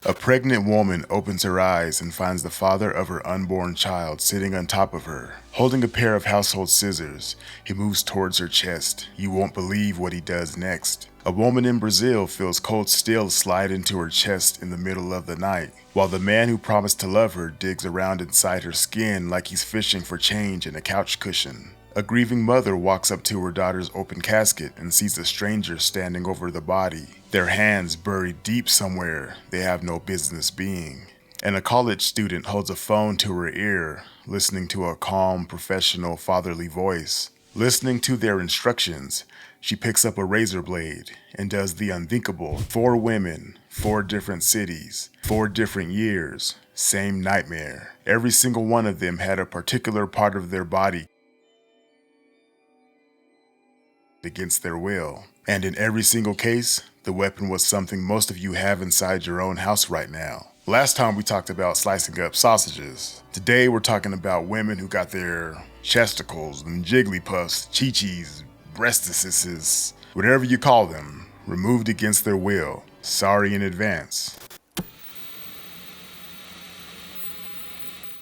A pregnant woman opens her eyes and finds the father of her unborn child sitting on top of her, holding a pair of household scissors. He moves towards her chest. You won't believe what he does next. A woman in Brazil feels cold steel slide into her chest in the middle of the night, while the man who promised to love her digs around inside her skin like he's fishing for change in a couch cushion. A grieving mother walks up to her daughter's open casket and sees a stranger standing over the body, their hands buried deep somewhere they have no business being. And a college student holds a phone to her ear, listening to a calm, professional, fatherly voice. Listening to their instructions, she picks up a razor blade and does the unthinkable. 4 women, 4 different cities, 4 different years, same nightmare. Every single one of them had a particular part of their body against their will. And in every single case, the weapon was something most of you have inside your own house right now. Last time we talked about slicing up sausages. Today we're talking about women who got their chesticles and jigglypuffs, chi-chis, breastises, whatever you call them, removed against their will. Sorry in advance.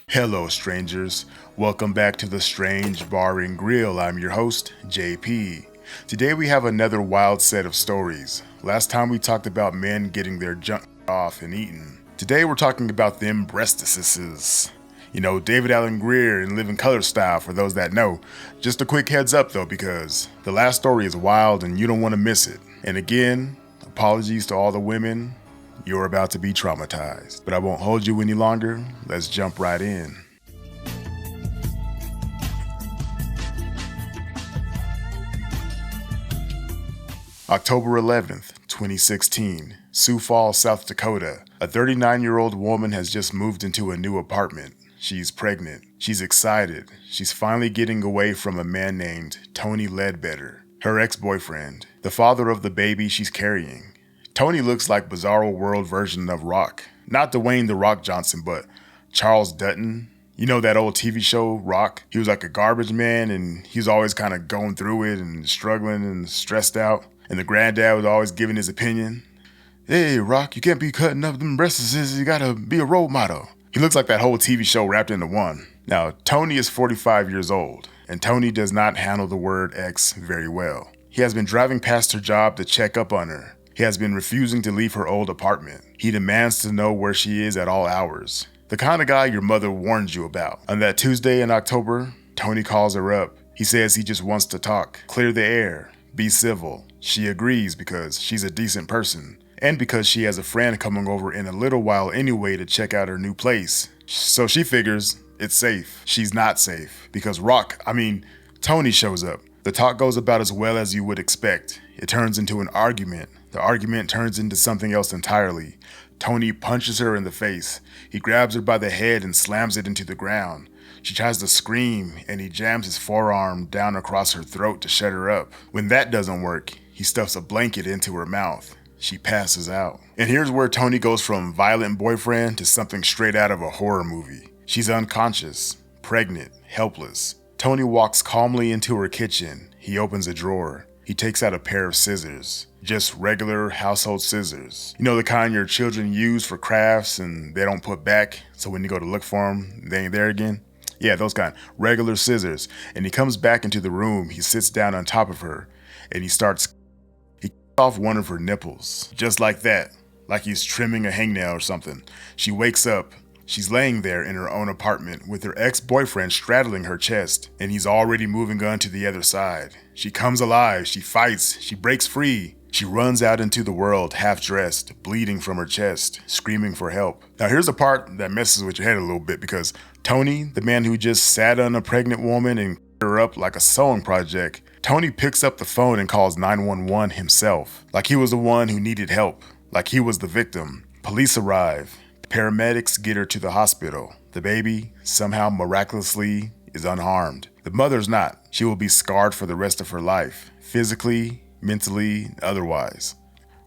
Hello strangers, welcome back to the Strange Bar and Grill. I'm your host, JP. Today we have another wild set of stories. Last time we talked about men getting their junk off and eaten. Today we're talking about them breastises. You know, David Allen Greer in Living Color style for those that know. Just a quick heads up though, because the last story is wild and you don't want to miss it. And again, apologies to all the women. You're about to be traumatized. But I won't hold you any longer. Let's jump right in. October 11th, 2016, Sioux Falls, South Dakota. A 39-year-old woman has just moved into a new apartment. She's pregnant. She's excited. She's finally getting away from a man named Tony Ledbetter, her ex-boyfriend, the father of the baby she's carrying. Tony looks like Bizarro World version of Rock. Not Dwayne "The Rock" Johnson, but Charles Dutton. You know that old TV show, Rock? He was like a garbage man and he was always kind of going through it and struggling and stressed out. And the granddad was always giving his opinion. Hey, Rock, you can't be cutting up them breasts, you gotta be a role model. He looks like that whole TV show wrapped into one. Now, Tony is 45 years old, and Tony does not handle the word ex very well. He has been driving past her job to check up on her. He has been refusing to leave her old apartment. He demands to know where she is at all hours. The kind of guy your mother warned you about. On that Tuesday in October, Tony calls her up. He says he just wants to talk, clear the air, be civil. She agrees because she's a decent person, and because she has a friend coming over in a little while anyway to check out her new place. So she figures it's safe. She's not safe because Tony shows up. The talk goes about as well as you would expect. It turns into an argument. The argument turns into something else entirely. Tony punches her in the face. He grabs her by the head and slams it into the ground. She tries to scream, and he jams his forearm down across her throat to shut her up. When that doesn't work, he stuffs a blanket into her mouth. She passes out. And here's where Tony goes from violent boyfriend to something straight out of a horror movie. She's unconscious, pregnant, helpless. Tony walks calmly into her kitchen. He opens a drawer. He takes out a pair of scissors. Just regular household scissors. You know, the kind your children use for crafts and they don't put back, so when you go to look for them, they ain't there again? Yeah, those kind. Regular scissors. And he comes back into the room. He sits down on top of her and he cuts off one of her nipples. Just like that. Like he's trimming a hangnail or something. She wakes up. She's laying there in her own apartment with her ex-boyfriend straddling her chest, and he's already moving on to the other side. She comes alive. She fights. She breaks free. She runs out into the world half-dressed, bleeding from her chest, screaming for help. Now here's the part that messes with your head a little bit because Tony, the man who just sat on a pregnant woman and her up like a sewing project, Tony picks up the phone and calls 911 himself, like he was the one who needed help, like he was the victim. Police arrive. Paramedics get her to the hospital. The baby, somehow miraculously, is unharmed. The mother's not. She will be scarred for the rest of her life, physically, mentally, otherwise.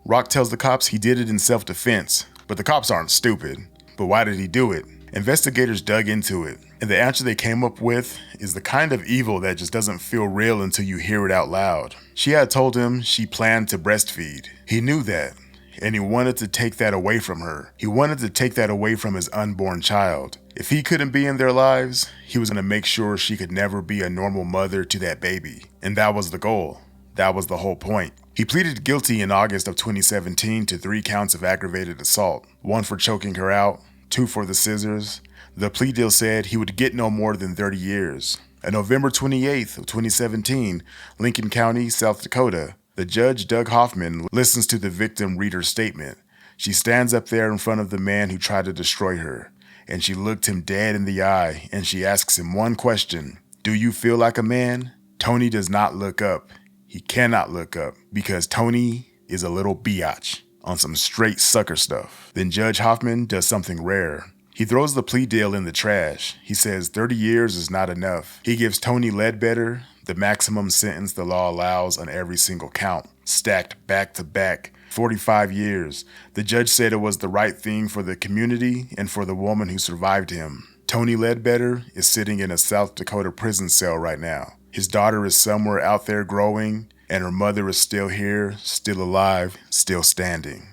Rock tells the cops he did it in self-defense, but the cops aren't stupid. But why did he do it? Investigators dug into it, and the answer they came up with is the kind of evil that just doesn't feel real until you hear it out loud. She had told him she planned to breastfeed. He knew that, and he wanted to take that away from her. He wanted to take that away from his unborn child. If he couldn't be in their lives, he was going to make sure she could never be a normal mother to that baby. And that was the goal. That was the whole point. He pleaded guilty in August of 2017 to 3 counts of aggravated assault, 1 for choking her out, 2 for the scissors. The plea deal said he would get no more than 30 years. On November 28th of 2017, Lincoln County, South Dakota, the judge, Doug Hoffman, listens to the victim read her statement. She stands up there in front of the man who tried to destroy her, and she looked him dead in the eye, and she asks him one question: "Do you feel like a man?" Tony does not look up. He cannot look up because Tony is a little biatch on some straight sucker stuff. Then Judge Hoffman does something rare. He throws the plea deal in the trash. He says 30 years is not enough. He gives Tony Ledbetter the maximum sentence the law allows on every single count, stacked back to back, 45 years. The judge said it was the right thing for the community and for the woman who survived him. Tony Ledbetter is sitting in a South Dakota prison cell right now. His daughter is somewhere out there growing, and her mother is still here, still alive, still standing.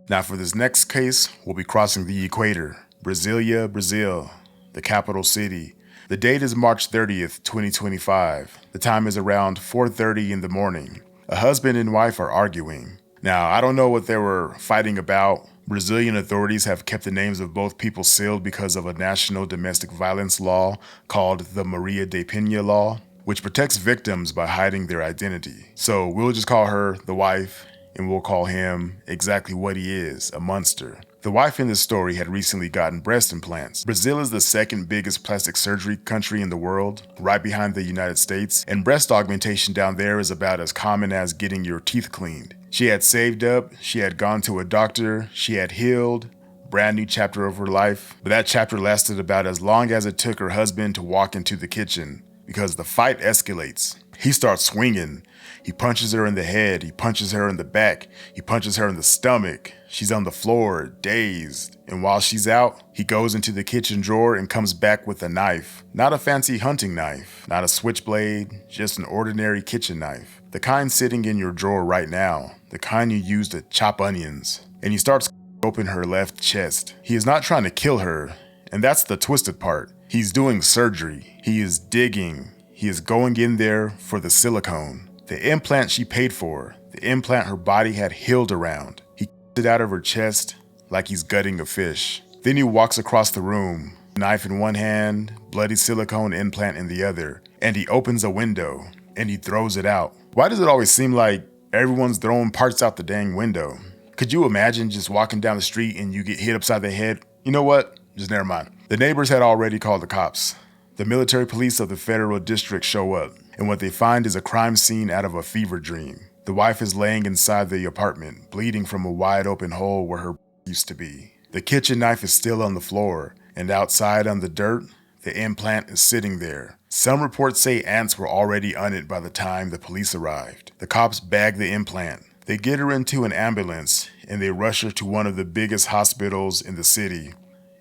Now for this next case, we'll be crossing the equator. Brasilia, Brazil, the capital city. The date is March 30th, 2025. The time is around 4:30 in the morning. A husband and wife are arguing. Now, I don't know what they were fighting about. Brazilian authorities have kept the names of both people sealed because of a national domestic violence law called the Maria da Penha law, which protects victims by hiding their identity. So we'll just call her the wife, and we'll call him exactly what he is, a monster. The wife in this story had recently gotten breast implants. Brazil is the second biggest plastic surgery country in the world, right behind the United States, and breast augmentation down there is about as common as getting your teeth cleaned. She had saved up, she had gone to a doctor, she had healed, brand new chapter of her life, but that chapter lasted about as long as it took her husband to walk into the kitchen, because the fight escalates. He starts swinging. He punches her in the head, he punches her in the back, he punches her in the stomach. She's on the floor, dazed, and while she's out, he goes into the kitchen drawer and comes back with a knife. Not a fancy hunting knife, not a switchblade, just an ordinary kitchen knife. The kind sitting in your drawer right now, the kind you use to chop onions. And he starts open her left chest. He is not trying to kill her, and that's the twisted part. He's doing surgery. He is digging. He is going in there for the silicone. The implant she paid for, the implant her body had healed around. He it out of her chest like he's gutting a fish. Then he walks across the room, knife in one hand, bloody silicone implant in the other, and he opens a window and he throws it out. Why does it always seem like everyone's throwing parts out the dang window? Could you imagine just walking down the street and you get hit upside the head? You know what? Just never mind. The neighbors had already called the cops. The military police of the federal district show up, and what they find is a crime scene out of a fever dream. The wife is laying inside the apartment, bleeding from a wide open hole where her used to be. The kitchen knife is still on the floor, and outside on the dirt, the implant is sitting there. Some reports say ants were already on it by the time the police arrived. The cops bag the implant. They get her into an ambulance, and they rush her to one of the biggest hospitals in the city.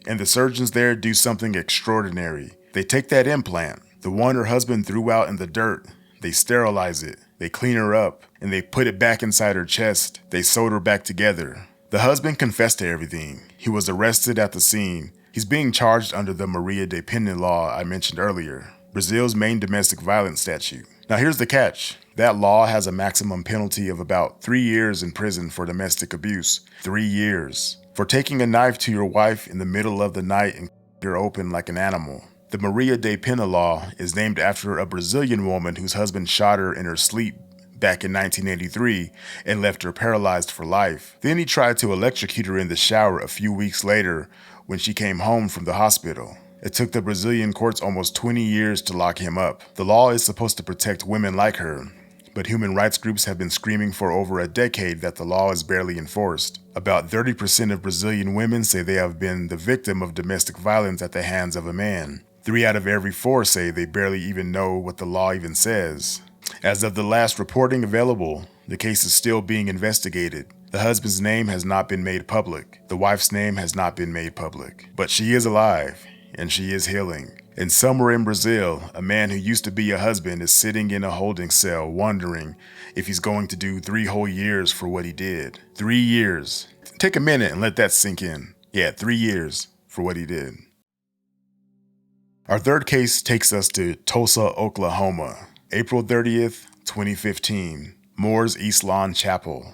And the surgeons there do something extraordinary. They take that implant, the one her husband threw out in the dirt, they sterilize it, they clean her up, and they put it back inside her chest. They sewed her back together. The husband confessed to everything. He was arrested at the scene. He's being charged under the Maria da Penha law I mentioned earlier, Brazil's main domestic violence statute. Now here's the catch. That law has a maximum penalty of about 3 years in prison for domestic abuse. 3 years. For taking a knife to your wife in the middle of the night and her open like an animal. The Maria da Penha law is named after a Brazilian woman whose husband shot her in her sleep back in 1983 and left her paralyzed for life. Then he tried to electrocute her in the shower a few weeks later when she came home from the hospital. It took the Brazilian courts almost 20 years to lock him up. The law is supposed to protect women like her, but human rights groups have been screaming for over a decade that the law is barely enforced. About 30% of Brazilian women say they have been the victim of domestic violence at the hands of a man. 3 out of every 4 say they barely even know what the law even says. As of the last reporting available, the case is still being investigated. The husband's name has not been made public. The wife's name has not been made public. But she is alive, and she is healing. And somewhere in Brazil, a man who used to be a husband is sitting in a holding cell wondering if he's going to do 3 whole years for what he did. 3 years. Take a minute and let that sink in. Yeah, 3 years for what he did. Our third case takes us to Tulsa, Oklahoma, April 30th, 2015, Moore's East Lawn Chapel.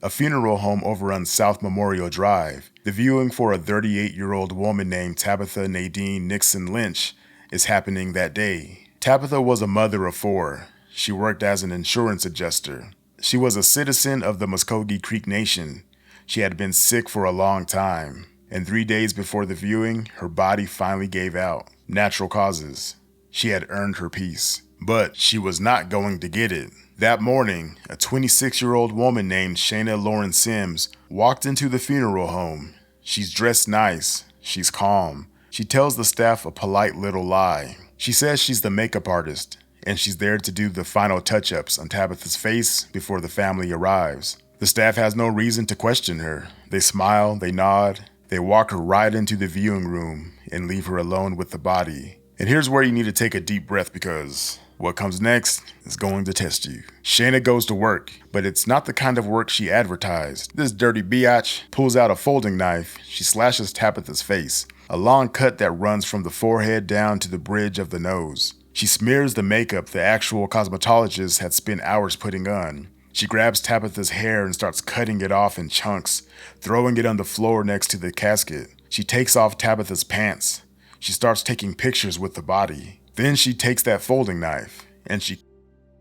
A funeral home overruns South Memorial Drive. The viewing for a 38-year-old woman named Tabitha Nadine Nixon Lynch is happening that day. Tabitha was a mother of 4. She worked as an insurance adjuster. She was a citizen of the Muskogee Creek Nation. She had been sick for a long time, and 3 days before the viewing, her body finally gave out. Natural causes. She had earned her peace, but she was not going to get it. That morning, a 26-year-old woman named Shayna Lauren Sims walked into the funeral home. She's dressed nice. She's calm. She tells the staff a polite little lie. She says she's the makeup artist, and she's there to do the final touch-ups on Tabitha's face before the family arrives. The staff has no reason to question her. They smile, they nod, they walk her right into the viewing room and leave her alone with the body. And here's where you need to take a deep breath because what comes next is going to test you. Shayna goes to work, but it's not the kind of work she advertised. This dirty biatch pulls out a folding knife. She slashes Tabitha's face, a long cut that runs from the forehead down to the bridge of the nose. She smears the makeup the actual cosmetologist had spent hours putting on. She grabs Tabitha's hair and starts cutting it off in chunks, throwing it on the floor next to the casket. She takes off Tabitha's pants. She starts taking pictures with the body. Then she takes that folding knife and she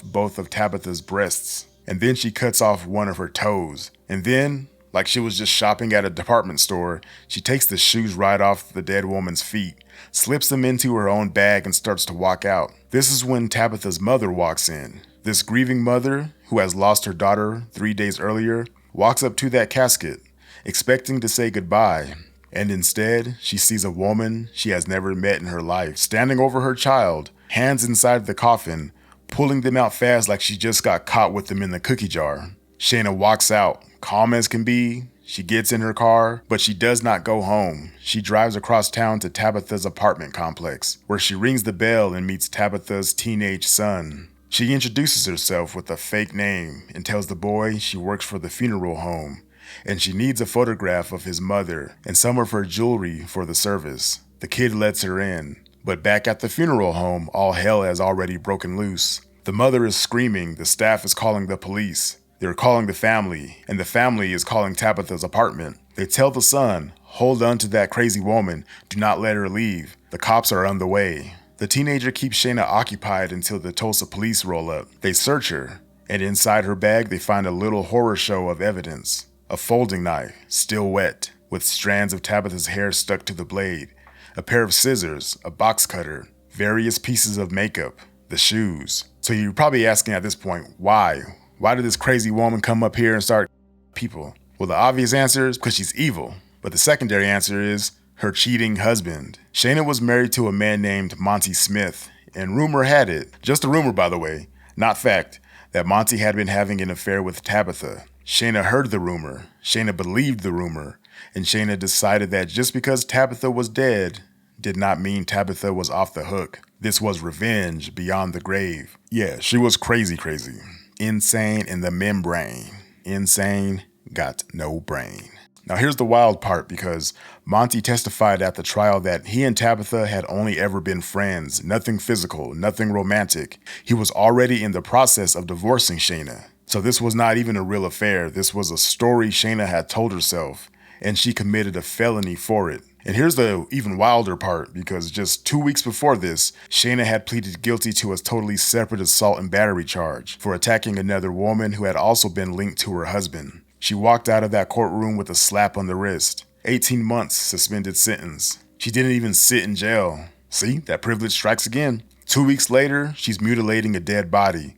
both of Tabitha's breasts. And then she cuts off one of her toes. And then, like she was just shopping at a department store, she takes the shoes right off the dead woman's feet, slips them into her own bag and starts to walk out. This is when Tabitha's mother walks in. This grieving mother, who has lost her daughter 3 days earlier, walks up to that casket, expecting to say goodbye. And instead, she sees a woman she has never met in her life, standing over her child, hands inside the coffin, pulling them out fast like she just got caught with them in the cookie jar. Shayna walks out, calm as can be. She gets in her car, but she does not go home. She drives across town to Tabitha's apartment complex, where she rings the bell and meets Tabitha's teenage son. She introduces herself with a fake name and tells the boy she works for the funeral home, and she needs a photograph of his mother and some of her jewelry for the service. The kid lets her in, but back at the funeral home, all hell has already broken loose. The mother is screaming, the staff is calling the police. They're calling the family, and the family is calling Tabitha's apartment. They tell the son, hold on to that crazy woman, do not let her leave. The cops are on the way. The teenager keeps Shayna occupied until the Tulsa police roll up. They search her, and inside her bag they find a little horror show of evidence. A folding knife, still wet, with strands of Tabitha's hair stuck to the blade, a pair of scissors, a box cutter, various pieces of makeup, the shoes. So you're probably asking at this point, why? Why did this crazy woman come up here and start people? Well, the obvious answer is because she's evil. But the secondary answer is her cheating husband. Shayna was married to a man named Monty Smith, and rumor had it, just a rumor by the way, not fact, that Monty had been having an affair with Tabitha. Shayna heard the rumor, Shayna believed the rumor, and Shayna decided that just because Tabitha was dead did not mean Tabitha was off the hook. This was revenge beyond the grave. Yeah, she was crazy. Insane in the membrane. Insane, got no brain. Now here's the wild part, because Monty testified at the trial that he and Tabitha had only ever been friends, nothing physical, nothing romantic. He was already in the process of divorcing Shayna. So this was not even a real affair. This was a story Shayna had told herself, and she committed a felony for it. And here's the even wilder part, because just 2 weeks before this, Shayna had pleaded guilty to a totally separate assault and battery charge for attacking another woman who had also been linked to her husband. She walked out of that courtroom with a slap on the wrist. 18 months suspended sentence. She didn't even sit in jail. See, that privilege strikes again. 2 weeks later, she's mutilating a dead body.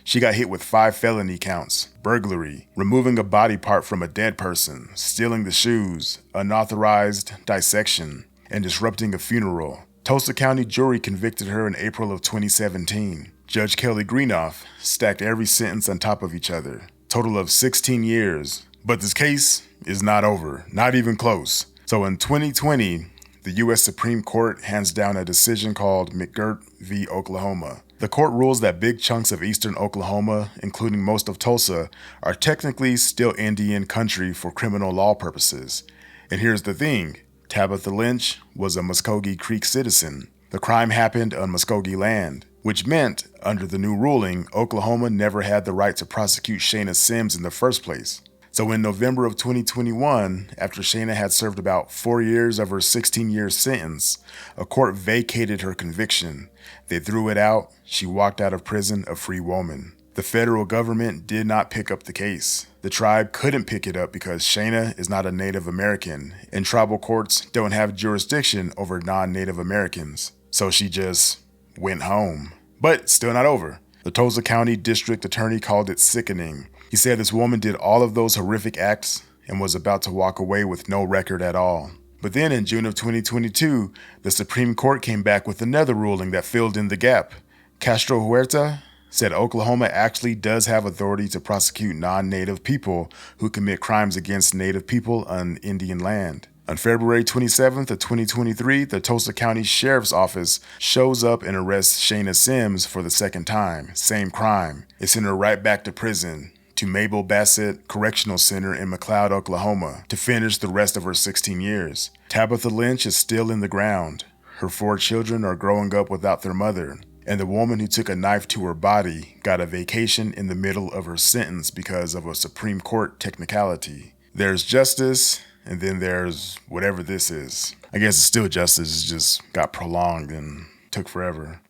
She got hit with 5 felony counts: burglary, removing a body part from a dead person, stealing the shoes, unauthorized dissection, and disrupting a funeral. Tulsa County jury convicted her in April of 2017. Judge Kelly Greenoff stacked every sentence on top of each other. Total of 16 years. But this case is not over, not even close. So in 2020, the U.S. Supreme Court hands down a decision called McGirt v. Oklahoma. The court rules that big chunks of eastern Oklahoma, including most of Tulsa, are technically still Indian country for criminal law purposes. And here's the thing, Tabitha Lynch was a Muskogee Creek citizen. The crime happened on Muskogee land, which meant, under the new ruling, Oklahoma never had the right to prosecute Shayna Sims in the first place. So in November of 2021, after Shayna had served about 4 years of her 16-year sentence, a court vacated her conviction. They threw it out. She walked out of prison a free woman. The federal government did not pick up the case. The tribe couldn't pick it up because Shayna is not a Native American, and tribal courts don't have jurisdiction over non-Native Americans. So she just went home. But still not over. The Tulsa County District Attorney called it sickening. He said this woman did all of those horrific acts and was about to walk away with no record at all. But then in June of 2022, the Supreme Court came back with another ruling that filled in the gap. Castro Huerta said Oklahoma actually does have authority to prosecute non-Native people who commit crimes against Native people on Indian land. On February 27th of 2023, the Tulsa County Sheriff's Office shows up and arrests Shayna Sims for the second time. Same crime. It sent her right back to prison, to Mabel Bassett Correctional Center in McLeod, Oklahoma, to finish the rest of her 16 years. Tabitha Lynch is still in the ground. Her 4 children are growing up without their mother. And the woman who took a knife to her body got a vacation in the middle of her sentence because of a Supreme Court technicality. There's justice, and then there's whatever this is. I guess it's still justice, it just got prolonged and took forever.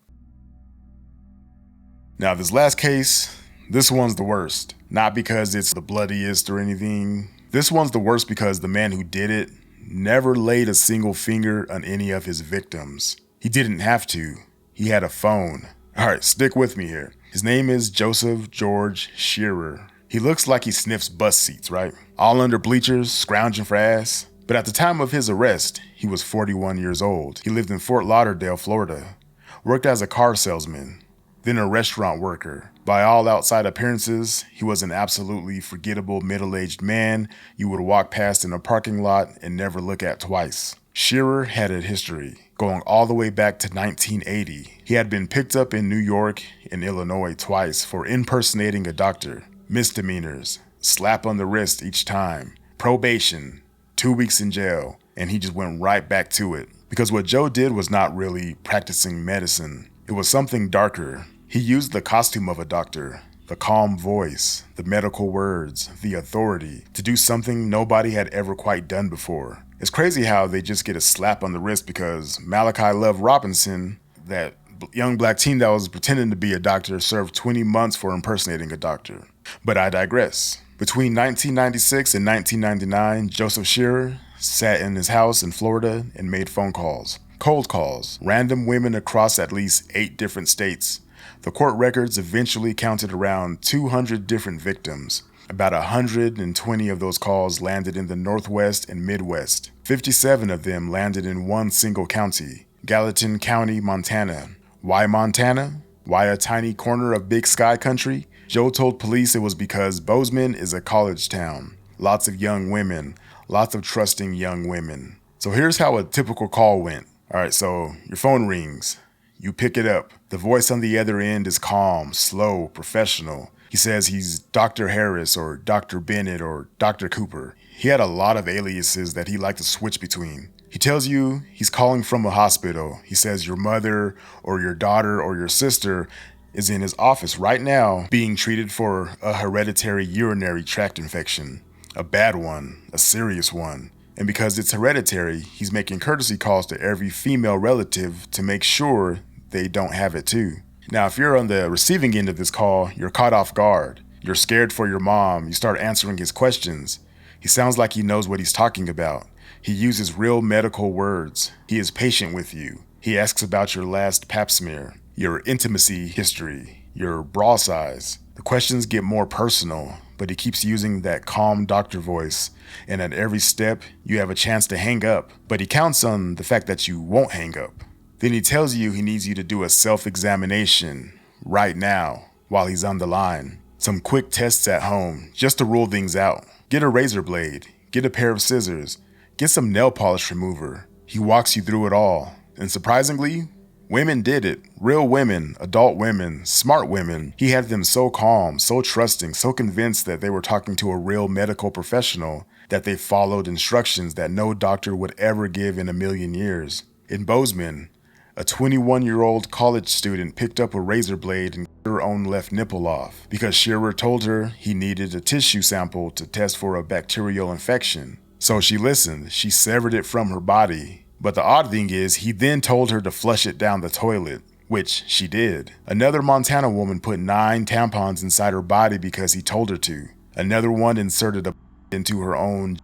Now this last case, this one's the worst. Not because it's the bloodiest or anything. This one's the worst because the man who did it never laid a single finger on any of his victims. He didn't have to. He had a phone. Alright, stick with me here. His name is Joseph George Shearer. He looks like he sniffs bus seats, right? All under bleachers, scrounging for ass. But at the time of his arrest, he was 41 years old. He lived in Fort Lauderdale, Florida. Worked as a car salesman, then a restaurant worker. By all outside appearances, he was an absolutely forgettable middle-aged man you would walk past in a parking lot and never look at twice. Shearer had a history, going all the way back to 1980. He had been picked up in New York and Illinois twice for impersonating a doctor. Misdemeanors, slap on the wrist each time, probation, 2 weeks in jail, and he just went right back to it. Because what Joe did was not really practicing medicine. It was something darker. He used the costume of a doctor, the calm voice, the medical words, the authority, to do something nobody had ever quite done before. It's crazy how they just get a slap on the wrist because Malachi Love Robinson, that young black teen that was pretending to be a doctor, served 20 months for impersonating a doctor. But I digress. Between 1996 and 1999, Joseph Shearer sat in his house in Florida and made phone calls. Cold calls, random women across at least 8 different states. The court records eventually counted around 200 different victims. About 120 of those calls landed in the Northwest and Midwest. 57 of them landed in one single county, Gallatin County, Montana. Why Montana? Why a tiny corner of Big Sky country? Joe told police it was because Bozeman is a college town. Lots of young women, lots of trusting young women. So here's how a typical call went. Alright, so your phone rings. You pick it up. The voice on the other end is calm, slow, professional. He says he's Dr. Harris or Dr. Bennett or Dr. Cooper. He had a lot of aliases that he liked to switch between. He tells you he's calling from a hospital. He says your mother or your daughter or your sister is in his office right now being treated for a hereditary urinary tract infection. A bad one, a serious one. And because it's hereditary, he's making courtesy calls to every female relative to make sure they don't have it too. Now, if you're on the receiving end of this call, you're caught off guard. You're scared for your mom. You start answering his questions. He sounds like he knows what he's talking about. He uses real medical words. He is patient with you. He asks about your last pap smear, your intimacy history, your bra size. The questions get more personal, but he keeps using that calm doctor voice. And at every step, you have a chance to hang up, but he counts on the fact that you won't hang up. Then he tells you he needs you to do a self-examination right now while he's on the line. Some quick tests at home just to rule things out. Get a razor blade, get a pair of scissors, get some nail polish remover. He walks you through it all. And surprisingly, women did it. Real women, adult women, smart women. He had them so calm, so trusting, so convinced that they were talking to a real medical professional that they followed instructions that no doctor would ever give in a million years. In Bozeman, a 21-year-old college student picked up a razor blade and cut her own left nipple off because Shearer told her he needed a tissue sample to test for a bacterial infection. So she listened. She severed it from her body. But the odd thing is, he then told her to flush it down the toilet, which she did. Another Montana woman put 9 tampons inside her body because he told her to. Another one inserted a into her own.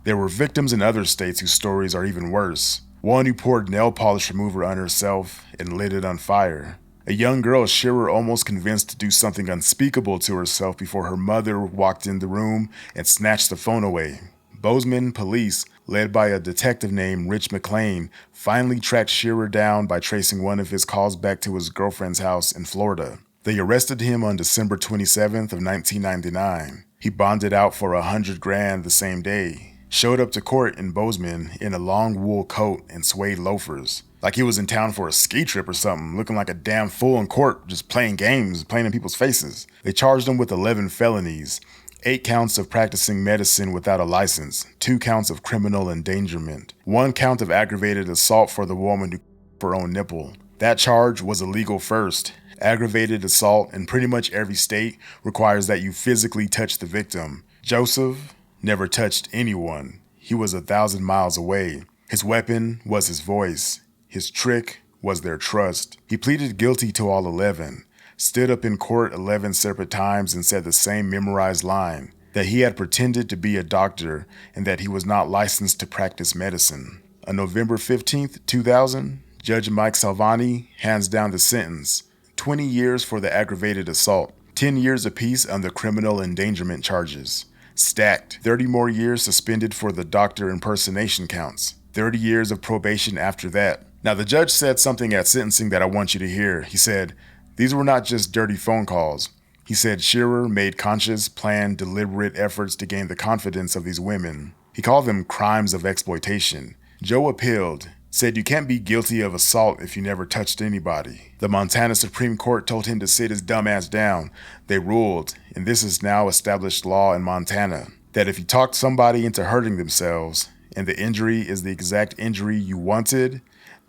There were victims in other states whose stories are even worse. One who poured nail polish remover on herself and lit it on fire. A young girl Shearer almost convinced to do something unspeakable to herself before her mother walked in the room and snatched the phone away. Bozeman police, led by a detective named Rich McLean, finally tracked Shearer down by tracing one of his calls back to his girlfriend's house in Florida. They arrested him on December 27th of 1999. He bonded out for $100,000 the same day. Showed up to court in Bozeman in a long wool coat and suede loafers. Like he was in town for a ski trip or something, looking like a damn fool in court, just playing games, playing in people's faces. They charged him with 11 felonies, 8 counts of practicing medicine without a license, 2 counts of criminal endangerment, 1 count of aggravated assault for the woman who cut her own nipple. That charge was illegal first. Aggravated assault in pretty much every state requires that you physically touch the victim. Joseph never touched anyone. He was 1,000 miles away. His weapon was his voice. His trick was their trust. He pleaded guilty to all 11, stood up in court 11 separate times and said the same memorized line, that he had pretended to be a doctor and that he was not licensed to practice medicine. On November 15th, 2000, Judge Mike Salvani hands down the sentence. 20 years for the aggravated assault, 10 years apiece on the criminal endangerment charges. Stacked, 30 more years suspended for the doctor impersonation counts, 30 years of probation after that. Now the judge said something at sentencing that I want you to hear. He said, these were not just dirty phone calls. He said Shearer made conscious, planned, deliberate efforts to gain the confidence of these women. He called them crimes of exploitation. Joe appealed, said you can't be guilty of assault if you never touched anybody. The Montana Supreme Court told him to sit his dumb ass down. They ruled, and this is now established law in Montana, that if you talked somebody into hurting themselves, and the injury is the exact injury you wanted,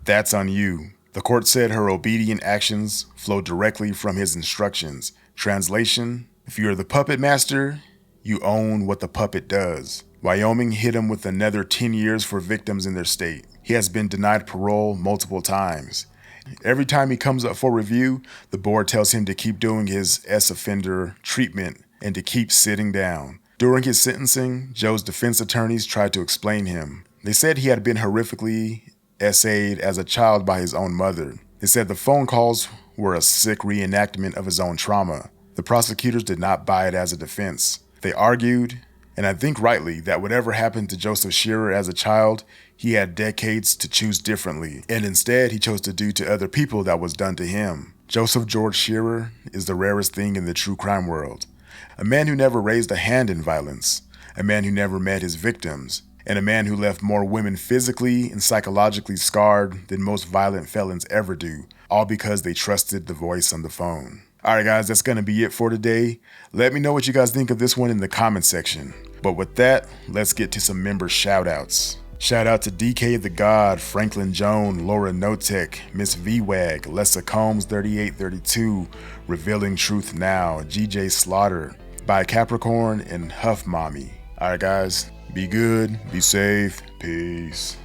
that's on you. The court said her obedient actions flow directly from his instructions. Translation, if you're the puppet master, you own what the puppet does. Wyoming hit him with another 10 years for victims in their state. He has been denied parole multiple times. Every time he comes up for review, the board tells him to keep doing his S-offender treatment and to keep sitting down. During his sentencing, Joe's defense attorneys tried to explain him. They said he had been horrifically essayed as a child by his own mother. They said the phone calls were a sick reenactment of his own trauma. The prosecutors did not buy it as a defense. They argued, and I think rightly, that whatever happened to Joseph Shearer as a child, he had decades to choose differently, and instead he chose to do to other people that was done to him. Joseph George Shearer is the rarest thing in the true crime world. A man who never raised a hand in violence, a man who never met his victims, and a man who left more women physically and psychologically scarred than most violent felons ever do, all because they trusted the voice on the phone. Alright guys, that's going to be it for today. Let me know what you guys think of this one in the comment section. But with that, let's get to some member shoutouts. Shout out to DK the God, Franklin Joan, Laura Notek, Miss VWAG, Lessa Combs 3832, Revealing Truth Now, GJ Slaughter, By Capricorn, and Huff Mommy. Alright guys, be good, be safe, peace.